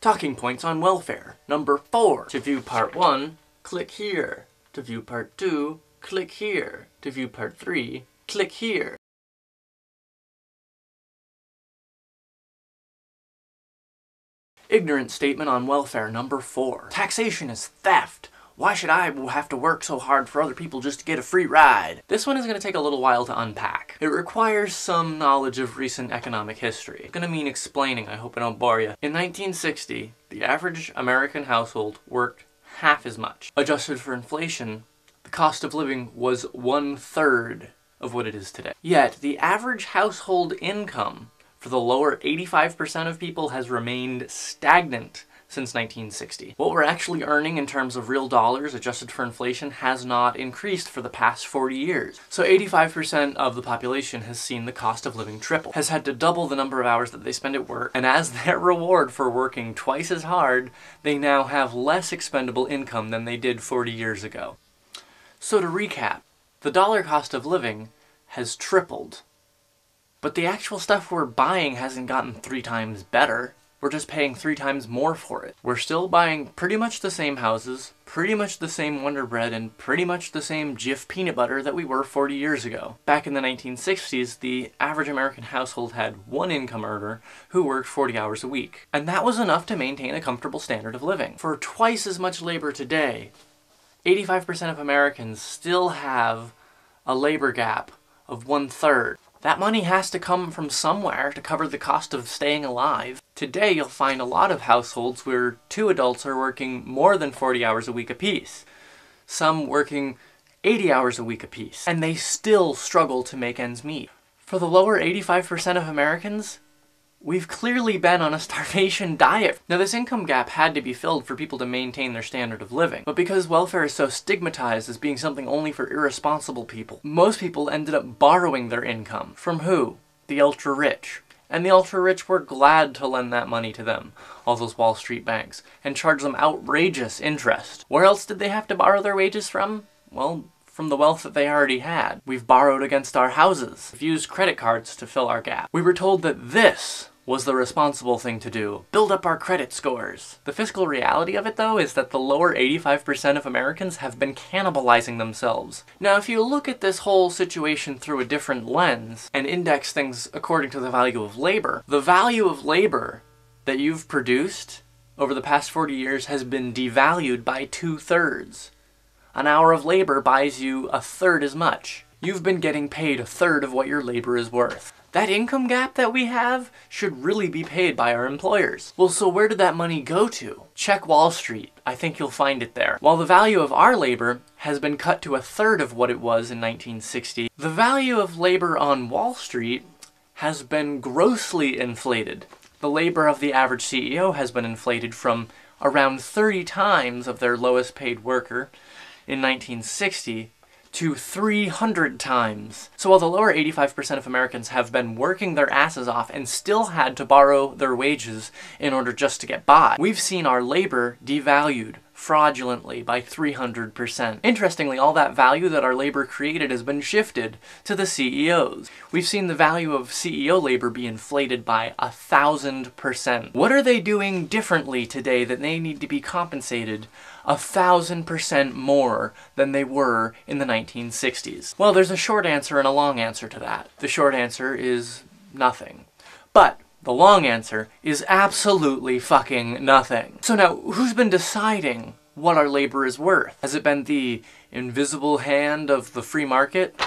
Talking points on welfare. Number 4. To view part 1, click here. To view part 2, click here. To view part 3, click here. Ignorant statement on welfare. Number 4. Taxation is theft. Why should I have to work so hard for other people just to get a free ride? This one is going to take a little while to unpack. It requires some knowledge of recent economic history. It's going to mean explaining, I hope I don't bore you. In 1960, the average American household worked half as much. Adjusted for inflation, the cost of living was 1/3 of what it is today. Yet, the average household income for the lower 85% of people has remained stagnant since 1960. What we're actually earning in terms of real dollars adjusted for inflation has not increased for the past 40 years. So 85% of the population has seen the cost of living triple, has had to double the number of hours that they spend at work, and as their reward for working twice as hard, they now have less expendable income than they did 40 years ago. So to recap, the dollar cost of living has tripled, but the actual stuff we're buying hasn't gotten 3 times better. We're just paying 3 times more for it. We're still buying pretty much the same houses, pretty much the same Wonder Bread, and pretty much the same Jif peanut butter that we were 40 years ago. Back in the 1960s, the average American household had one income earner who worked 40 hours a week. And that was enough to maintain a comfortable standard of living. For twice as much labor today, 85% of Americans still have a labor gap of 1/3. That money has to come from somewhere to cover the cost of staying alive. Today, you'll find a lot of households where 2 adults are working more than 40 hours a week apiece. Some working 80 hours a week apiece. And they still struggle to make ends meet. For the lower 85% of Americans, we've clearly been on a starvation diet. Now, this income gap had to be filled for people to maintain their standard of living. But because welfare is so stigmatized as being something only for irresponsible people, most people ended up borrowing their income. From who? The ultra-rich. And the ultra-rich were glad to lend that money to them, all those Wall Street banks, and charge them outrageous interest. Where else did they have to borrow their wages from? Well, from the wealth that they already had. We've borrowed against our houses. We've used credit cards to fill our gap. We were told that this was the responsible thing to do. Build up our credit scores. The fiscal reality of it, though, is that the lower 85% of Americans have been cannibalizing themselves. Now, if you look at this whole situation through a different lens and index things according to the value of labor, the value of labor that you've produced over the past 40 years has been devalued by 2/3. An hour of labor buys you 1/3 as much. You've been getting paid 1/3 of what your labor is worth. That income gap that we have should really be paid by our employers. Well, so where did that money go to? Check Wall Street. I think you'll find it there. While the value of our labor has been cut to 1/3 of what it was in 1960, the value of labor on Wall Street has been grossly inflated. The labor of the average CEO has been inflated from around 30 times of their lowest paid worker in 1960 to 300 times. So while the lower 85% of Americans have been working their asses off and still had to borrow their wages in order just to get by, we've seen our labor devalued fraudulently by 300%. Interestingly, all that value that our labor created has been shifted to the CEOs. We've seen the value of CEO labor be inflated by 1,000%. What are they doing differently today that they need to be compensated 1,000% more than they were in the 1960s? Well, there's a short answer and a long answer to that. The short answer is nothing. But the long answer is absolutely fucking nothing. So now, who's been deciding what our labor is worth? Has it been the invisible hand of the free market?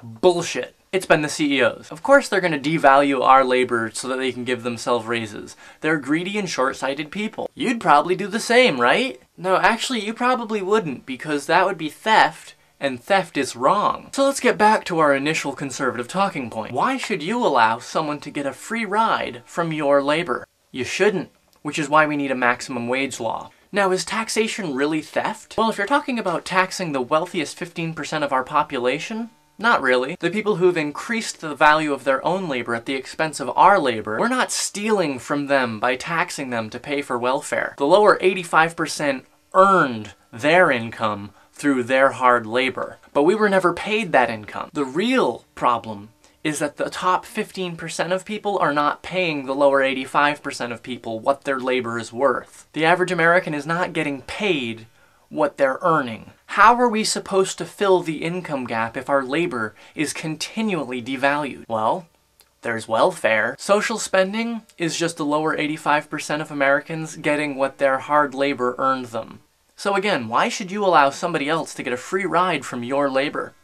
Bullshit. It's been the CEOs. Of course they're going to devalue our labor so that they can give themselves raises. They're greedy and short-sighted people. You'd probably do the same, right? No, actually you probably wouldn't, because that would be theft, and theft is wrong. So let's get back to our initial conservative talking point. Why should you allow someone to get a free ride from your labor? You shouldn't, which is why we need a maximum wage law. Now, is taxation really theft? Well, if you're talking about taxing the wealthiest 15% of our population, not really. The people who've increased the value of their own labor at the expense of our labor, we're not stealing from them by taxing them to pay for welfare. The lower 85% earned their income through their hard labor, but we were never paid that income. The real problem is that the top 15% of people are not paying the lower 85% of people what their labor is worth. The average American is not getting paid what they're earning. How are we supposed to fill the income gap if our labor is continually devalued? Well, there's welfare. Social spending is just the lower 85% of Americans getting what their hard labor earned them. So again, why should you allow somebody else to get a free ride from your labor?